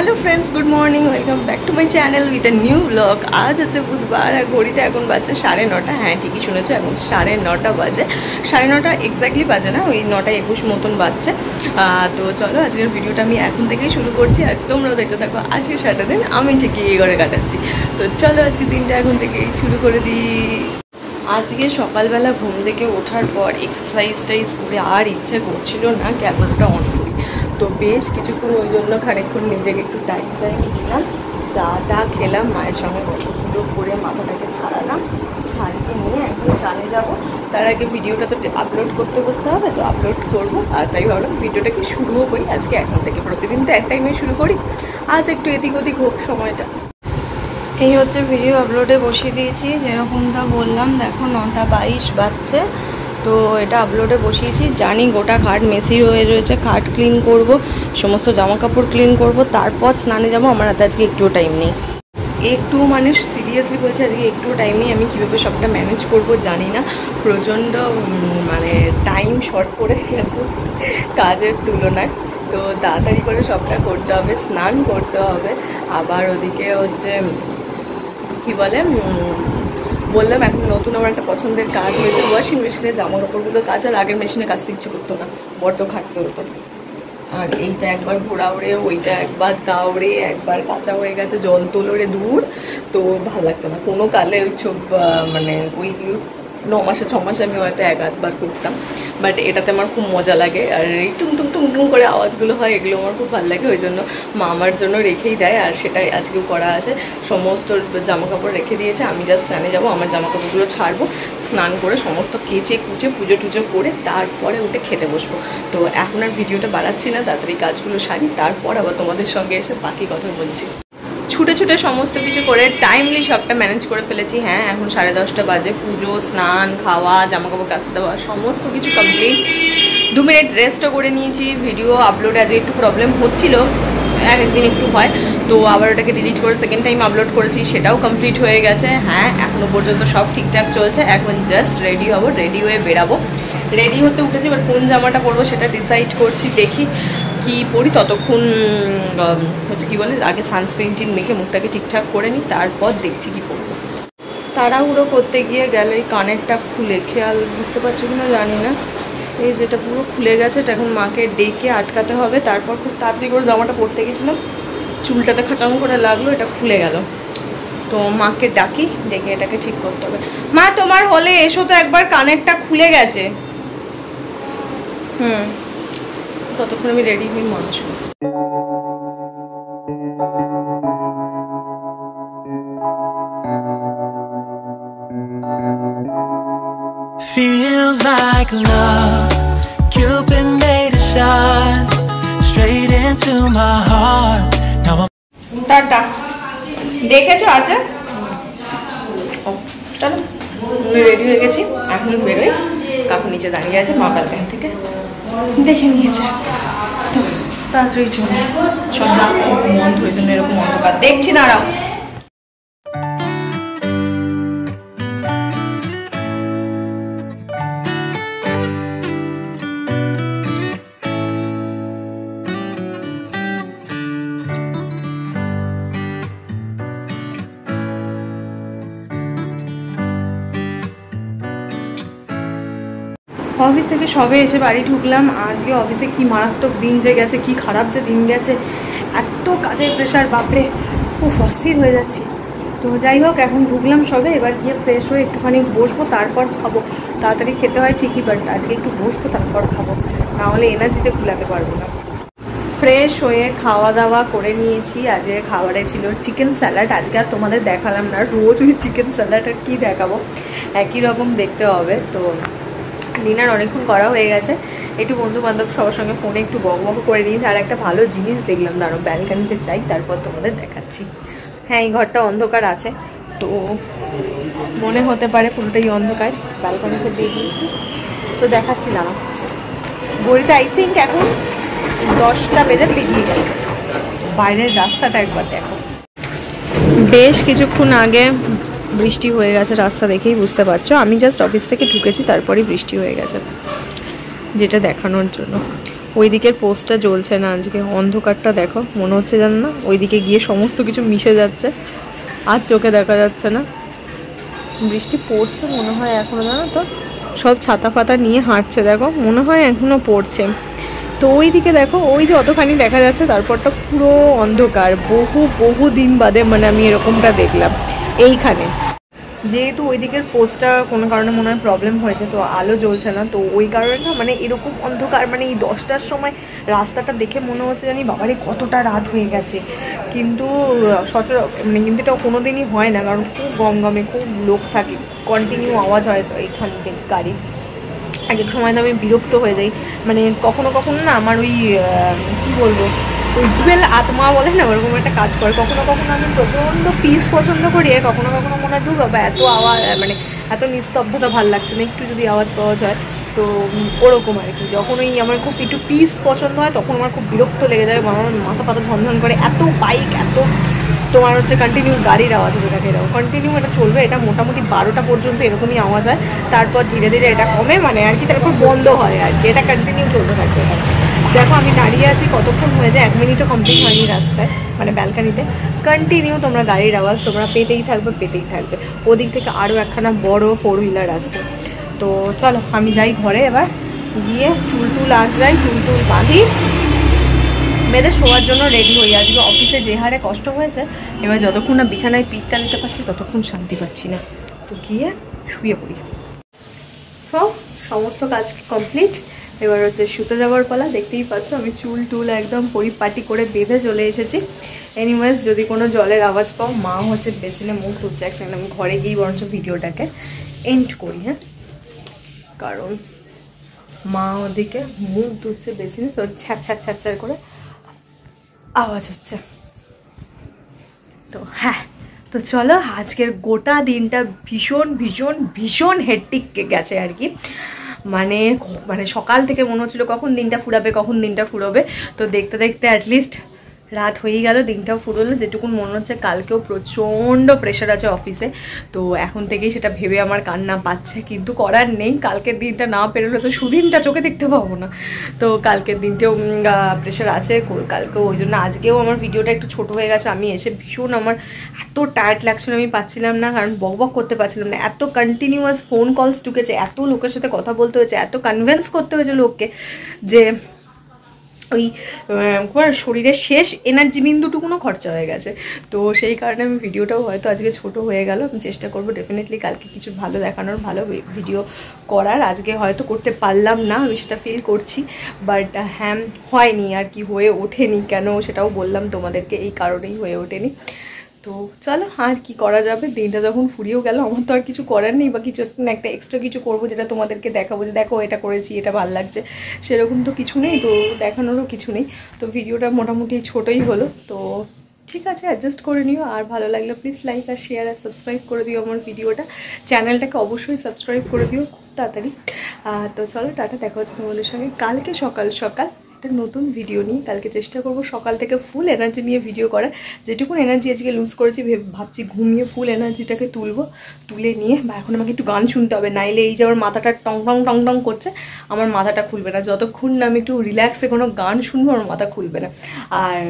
Hello friends, good morning, welcome back to my channel with a new blog. आज হচ্ছে বুধবার আর ঘড়িতে এখন বাজে 9:30। হ্যাঁ ঠিকই শুনেছো, এখন 9:30 বাজে। 9:30 এক্স্যাক্টলি বাজে না, ওই 9:21 মতন বাজছে। তো চলো আজকের ভিডিওটা আমি এখন থেকেই শুরু করছি আর তোমরাও দেখতে থাকো। আজকে সারাটা দিন আমি ঠিকই এই ঘরে কাটাচ্ছি। তো চলো আজকে দিনটা এখন থেকেই শুরু করে দিই। আজকে সকালবেলা ঘুম থেকে ওঠার পর এক্সারসাইজ করে আর ইচ্ছে করছিল না ক্যামেরাটা অন করি। তো বেশ কিছুক্ষণ ওই জন্য খানিকক্ষণ নিজেকে একটু টাইম দিলাম, চা খেলাম, মায়ের সঙ্গে গল্প সুন্দর করে মাথাটাকে ছাড়ালাম, ছাড়িয়ে নিয়ে এখন চালে যাবো। তার আগে ভিডিওটা তো আপলোড করতে বসতে হবে, তো আপলোড করবো। আর তাই ভাবলাম ভিডিওটাকে শুরুও করি আজকে এখন থেকে। প্রতিদিন তো এক টাইমে শুরু করি, আজ একটু এদিক ওদিক হোক সময়টা। এই হচ্ছে ভিডিও আপলোডে বসিয়ে দিয়েছি, যেরকমটা বললাম। দেখো 9:22 বাজছে, তো এটা আপলোডে বসিয়েছি। জানি গোটা খাট মেসি হয়ে রয়েছে, খাট ক্লিন করব, সমস্ত জামা কাপড় ক্লিন করব, তারপর স্নানে যাব। আমার হাতে আজকে একটুও টাইম নেই, একটু মানে সিরিয়াসলি বলছি, আজকে একটুও টাইম নেই। আমি কীভাবে সবটা ম্যানেজ করব জানি না, প্রচণ্ড মানে টাইম শর্ট পড়ে গেছে কাজের তুলনায়। তো তাড়াতাড়ি করে সবটা করতে হবে, স্নান করতে হবে। আবার ওদিকে হচ্ছে কি বলে, বললাম এখন নতুন আমার একটা পছন্দের কাজ হয়েছে, ওয়াশিং মেশিনে জামা কাপড়গুলো কাজ। আর আগের মেশিনে কাচতে ইচ্ছে করতো না, বড্ড খাটতে হতো। আর এইটা একবার ঘোরাওড়ে, ওইটা একবার দাওড়ে, একবার কাঁচা হয়ে গেছে, জল তোলরে দূর। তো ভালো লাগতো না কোনো কালে। ওই মানে ওই 9 মাসে 6 মাসে আমি হয়তো 1-8 করতাম, বাট এটাতে আমার খুব মজা লাগে। আর এই টুং টুং টুং টুং করে আওয়াজগুলো হয়, এগুলো আমার খুব ভালো লাগে। ওই জন্য মা আমার জন্য রেখেই দেয়, আর সেটাই আজকেও করা আছে। সমস্ত জামা কাপড় রেখে দিয়েছে, আমি জাস্ট স্নানে যাবো, আমার জামা কাপড়গুলো ছাড়বো, স্নান করে সমস্ত কেচে কুচে পুজো টুজো করে তারপরে উঠে খেতে বসবো। তো এখন আর ভিডিওটা বাড়াচ্ছি না, তাড়াতাড়ি কাজগুলো সারি, তারপর আবার তোমাদের সঙ্গে এসে বাকি কথা বলছি। ছুটে ছুটে সমস্ত কিছু করে টাইমলি সবটা ম্যানেজ করে ফেলেছি। হ্যাঁ এখন 10:30 বাজে, পুজো, স্নান, খাওয়া, জামাকাপড় কাচতে দেওয়া সমস্ত কিছু কমপ্লিট। 2 মিনিট রেস্টও করে নিয়েছি। ভিডিও আপলোডে আজকে একটু প্রবলেম হচ্ছিল, একদিন একটু হয়, তো আবার ওটাকে ডিলিট করে সেকেন্ড টাইম আপলোড করেছি, সেটাও কমপ্লিট হয়ে গেছে। হ্যাঁ এখনও পর্যন্ত সব ঠিকঠাক চলছে। এখন জাস্ট রেডি হবো, রেডি হয়ে বেরাবো। রেডি হতে উঠেছি, এবার কোন জামাটা পরবো সেটা ডিসাইড করছি, দেখি কি পরি। ততক্ষণ হচ্ছে কি বলে, আগে সানস্ক্রিন মেখে মুখটাকে ঠিকঠাক করে নিই, তারপর দেখছি কি করবো। তাড়াহুড়ো করতে গিয়ে গেল এই কানেরটা খুলে, খেয়াল বুঝতে পারছো কিনা জানি না, এই যেটা পুরো খুলে গেছে। এটা এখন মাকে ডেকে আটকাতে হবে, তারপর খুব তাড়াতাড়ি করে জামাটা পরতে গেছিলাম, চুলটাতে খাঁচাং করে লাগলো, এটা খুলে গেল। তো মাকে ডাকি, ডেকে এটাকে ঠিক করতে হবে। মা তোমার হলে এসো তো, একবার কানেরটা খুলে গেছে। ততক্ষণ আমি রেডি হই, মা আসবো। Feels like love, Cupid made a shot straight into my heart. Now I'm tata, দেখেছো আছে। চলো আমি রেডি হয়ে গেছি, এখন বেরোই। কাকু নিচে দাঁড়িয়ে আছে, মা ব্যালকনি থেকে দেখে নিয়েছে। তো তাড়াতাড়ি চলে সব মন ওই জন্য এরকম অন্ধকার দেখছি। দাঁড়াও, অফিস থেকে সবে এসে বাড়ি ঢুকলাম। আজকে অফিসে কি মারাত্মক দিন যে গেছে, কি খারাপ যে দিন গেছে, এত কাজের প্রেশার, বাপরে খুব অস্থির হয়ে যাচ্ছি। তো যাই হোক, এখন ঢুকলাম সবে, এবার গিয়ে ফ্রেশ হয়ে একটুখানি বসবো, তারপর খাবো। তাড়াতাড়ি খেতে হয় ঠিকই, বাট আজকে একটু বসবো তারপর খাবো, নাহলে এনার্জিতে ভুলাতে পারবো না। ফ্রেশ হয়ে খাওয়া দাওয়া করে নিয়েছি। আজকে খাবারে ছিল চিকেন স্যালাড। আজকে আর তোমাদের দেখালাম না, রোজ ওই চিকেন স্যালাড আর কী দেখাবো, একই রকম দেখতে হবে। তো ডিনার অনেকক্ষণ করা হয়ে গেছে, একটু বন্ধু বান্ধব সবার সঙ্গে ফোনে একটু বকবক করে নিয়েছি। আর একটা ভালো জিনিস দেখলাম, দাঁড়ো ব্যালকনিতে যাই, তারপর তোমাদের দেখাচ্ছি। হ্যাঁ এই ঘরটা অন্ধকার আছে, তো মনে হতে পারে পুরোটাই অন্ধকার। ব্যালকনিতে বেরিয়েছি তো দেখাচ্ছি, দাঁড়ো। ঘড়িতে আই থিঙ্ক এখন 10টা বেজে পেরিয়ে গেছে। বাইরের রাস্তাটা একবার দেখো, বেশ কিছুক্ষণ আগে বৃষ্টি হয়ে গেছে, রাস্তা দেখেই বুঝতে পারছো। আমি জাস্ট অফিস থেকে ঢুকেছি, তারপরেই বৃষ্টি হয়ে গেছে, যেটা দেখানোর জন্য। ওই দিকের পোস্টটা জ্বলছে না আজকে, অন্ধকারটা দেখো, মনে হচ্ছে জানো না ওইদিকে গিয়ে সমস্ত কিছু মিশে যাচ্ছে, আর চোখে দেখা যাচ্ছে না। বৃষ্টি পড়ছে মনে হয় এখনো, জানো তো সব ছাতা ফাতা নিয়ে হাঁটছে, দেখো মনে হয় এখনো পড়ছে। তো ওই দিকে দেখো, ওই যে অতখানি দেখা যাচ্ছে, তারপরটা পুরো অন্ধকার। বহু দিন বাদে মানে আমি এরকমটা দেখলাম এইখানে। যেহেতু ওই দিকের পোস্টটা কোনো কারণে মনে হয় প্রবলেম হয়েছে, তো আলো জ্বলছে না, তো ওই কারণে না মানে এরকম অন্ধকার। মানে এই 10টার সময় রাস্তাটা দেখে মনে হচ্ছে জানি বাবারে কতটা রাত হয়ে গেছে, কিন্তু মানে কিন্তু এটা কোনোদিনই হয় না, কারণ খুব গমগমে, খুব লোক থাকে, কন্টিনিউ আওয়াজ হয় তো এইখান থেকে গাড়ি। এক এক সময় তো আমি বিরক্ত হয়ে যাই, মানে কখনো কখনো না আমার ওই কী বলবো, ওই ডুয়েল আত্মা বলে না, ওরকম একটা কাজ করে। কখনো কখনো আমি প্রচণ্ড পিস পছন্দ করি, আর কখনো কখনো মনে হয় বাবা এত আওয়াজ, মানে এত নিস্তব্ধতা ভাল লাগছে না, একটু যদি আওয়াজ পাওয়া যায়। তো ওরকম আর কি, যখন ওই আমার খুব একটু পিস পছন্দ হয় তখন আমার খুব বিরক্ত লেগে যায়, আমার মাথা পাতা ঝনঝন করে, এত বাইক, এত তোমার হচ্ছে কন্টিনিউ গাড়ির আওয়াজ হবে, এটাকে এরকম কন্টিনিউ এটা চলবে। এটা মোটামুটি 12টা পর্যন্ত এরকমই আওয়াজ হয়, তারপর ধীরে ধীরে এটা কমে মানে আর কি, তারপর বন্ধ হয় আর কি, এটা কন্টিনিউ চলতে থাকবে। দেখো আমি দাঁড়িয়ে আছি, কতক্ষণ হয়ে যায়, 1 মিনিটও কমপ্লিট হয়নি রাস্তায়, মানে ব্যালকানিতে। কন্টিনিউ তোমরা গাড়ির আওয়াজ তোমরা পেতেই থাকবে। ওদিক থেকে আরও একখানা বড় 4 হুইলার আসছে। তো চলো আমি যাই ঘরে, এবার গিয়ে চুল আঁচড়াই, চুল বাঁধি, মেয়েদের শোয়ার জন্য রেডি হই। আজকে অফিসে যে হারে কষ্ট হয়েছে, এবার যতক্ষণ না বিছানায় পিঠটা নিতে পারছি ততক্ষণ শান্তি পাচ্ছি না, তো গিয়ে শুয়ে পড়ি। তো সমস্ত কাজ কমপ্লিট, এবার হচ্ছে শুতে যাওয়ার পালা। দেখতেই পাচ্ছ আমি চুল একদম পরিপাটি করে বেঁধে চলে এসেছি। এনিওয়েজ যদি কোনো জলের আওয়াজ পাও, মা হচ্ছে বেসিনে মুখ ধুচ্ছে, এক সেকেন্ড আমি ঘরে গিয়েই বরঞ্চ ভিডিওটাকে এন্ড করি, হ্যাঁ, কারণ মা ওদিকে মুখ ধুচ্ছে বেসিনে, তো ছ্যাঁচ্ছার করে আওয়াজ হচ্ছে। তো হ্যাঁ, তো চলো আজকের গোটা দিনটা ভীষণ হেক্টিক গেছে আর কি। মানে সকাল থেকে মনে হচ্ছিল কখন দিনটা ফুরাবে, তো দেখতে দেখতে অ্যাটলিস্ট রাত হয়েই গেল, দিনটাও ফুরোলো। যেটুকুন মনে হচ্ছে কালকেও প্রচণ্ড প্রেশার আছে অফিসে, তো এখন থেকেই সেটা ভেবে আমার কান্না পাচ্ছে, কিন্তু করার নেই, কালকের দিনটা না পেরোলে তো সুদিনটা চোখে দেখতে পাবো না। তো কালকের দিনটাও প্রেশার আছে, কালকেও, ওই জন্য আজকেও আমার ভিডিওটা একটু ছোট হয়ে গেছে। আমি এসে ভীষণ আমার এত টায়ার্ড লাগছিল, আমি পাচ্ছিলাম না, কারণ বক করতে পারছিলাম না, এত কন্টিনিউয়াস ফোন কলস ঢুকেছে, এত লোকের সাথে কথা বলতে হয়েছে, এত কনভিন্স করতে হয়েছে লোককে, যে ওই শরীরের শেষ এনার্জি বিন্দুটুকুনও খরচা হয়ে গেছে। তো সেই কারণে আমি ভিডিওটাও হয়তো আজকে ছোট হয়ে গেল। আমি চেষ্টা করবো ডেফিনেটলি কালকে কিছু ভালো দেখানোর, ভালো ভিডিও করার। আজকে হয়তো করতে পারলাম না, আমি সেটা ফিল করছি, বাট হ্যাঁ হয়নি আর কি, হয়ে ওঠেনি। কেন সেটাও বললাম তোমাদেরকে, এই কারণেই হয়ে ওঠেনি। তো চলো আর কি করা যাবে, দিনটা যখন ফুরিয়েও গেল, আমার তো আর কিছু করার নেই, বা কিছু একটা এক্সট্রা কিছু করবো যেটা তোমাদেরকে দেখাবো, যে দেখো এটা করেছি, এটা ভালো লাগছে, সেরকম তো কিছু নেই, তো দেখানোরও কিছু নেই। তো ভিডিওটা মোটামুটি ছোটোই হলো, তো ঠিক আছে, অ্যাডজাস্ট করে নিও। আর ভালো লাগলে প্লিজ লাইক আর শেয়ার আর সাবস্ক্রাইব করে দিও আমার ভিডিওটা, চ্যানেলটাকে অবশ্যই সাবস্ক্রাইব করে দিও খুব তাড়াতাড়ি। তো চলো টাটা, দেখা হচ্ছে তোমাদের সঙ্গে কালকে সকাল একটা নতুন ভিডিও নিয়ে। কালকে চেষ্টা করবো সকাল থেকে ফুল এনার্জি নিয়ে ভিডিও করার, যেটুকুন এনার্জি আজকে লুজ করেছি ভাবছি ঘুমিয়ে ফুল এনার্জিটাকে তুলে নিয়ে, বা এখন আমাকে একটু গান শুনতে হবে, নাইলে এই যে আমার মাথাটা টং করছে, আমার মাথাটা খুলবে না, যতক্ষণ না আমি একটু রিল্যাক্সে কোনো গান শুনবো আমার মাথা খুলবে না। আর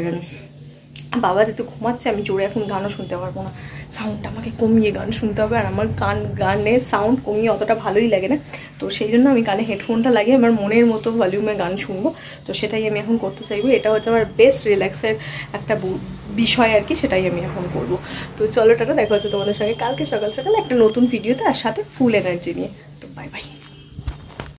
বাবা যেহেতু ঘুমাচ্ছে, আমি জোরে এখন গানও শুনতে পারবো না, সাউন্ডটা আমাকে কমিয়ে গান শুনতে হবে, আর আমার গানের সাউন্ড কমিয়ে অতটা ভালোই লাগে না, তো সেই জন্য আমি কানে হেডফোনটা লাগিয়ে আমার মনের মতো ভলিউমে গান শুনবো। তো সেটাই আমি এখন করতে চাইবো, এটা হচ্ছে আমার বেস্ট রিল্যাক্সের একটা বিষয় আর কি, সেটাই আমি এখন করবো। তো চলো টাটা, দেখা হচ্ছে তোমাদের সঙ্গে কালকে সকাল একটা নতুন ভিডিওতে, আর সাথে ফুল এনার্জি নিয়ে।